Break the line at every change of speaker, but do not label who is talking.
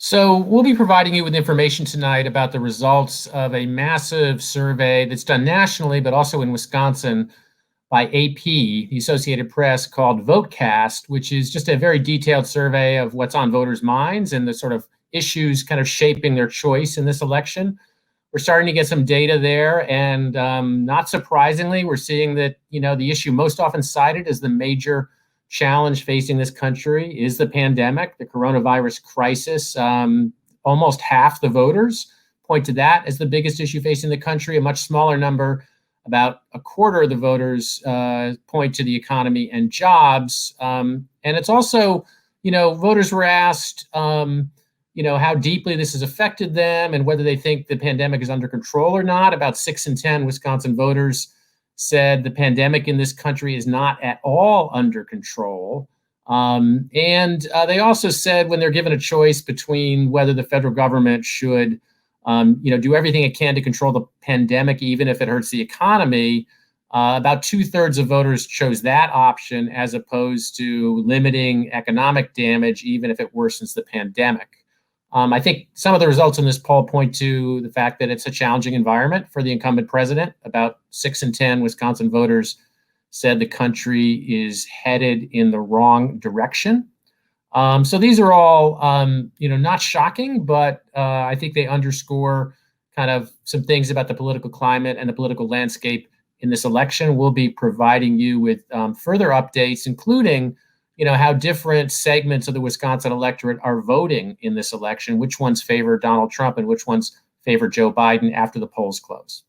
So we'll be providing you with information tonight about the results of a massive survey that's done nationally, but also in Wisconsin by AP, the Associated Press, called VoteCast, which is just a very detailed survey of what's on voters' minds and the sort of issues kind of shaping their choice in this election. We're starting to get some data there, and not surprisingly, we're seeing that the issue most often cited as the major challenge facing this country is the pandemic, the coronavirus crisis. Almost half the voters point to that as the biggest issue facing the country. A much smaller number, about a quarter of the voters, point to the economy and jobs. And it's also, voters were asked, how deeply this has affected them and whether they think the pandemic is under control or not. About 6 in 10 Wisconsin voters said the pandemic in this country is not at all under control. And they also said when they're given a choice between whether the federal government should, do everything it can to control the pandemic, even if it hurts the economy, about 2/3 of voters chose that option as opposed to limiting economic damage, even if it worsens the pandemic. I think some of the results in this poll point to the fact that it's a challenging environment for the incumbent president. About 6 in 10 Wisconsin voters said the country is headed in the wrong direction. So these are all, not shocking, but I think they underscore kind of some things about the political climate and the political landscape in this election. We'll be providing you with further updates, including how different segments of the Wisconsin electorate are voting in this election, which ones favor Donald Trump and which ones favor Joe Biden after the polls close.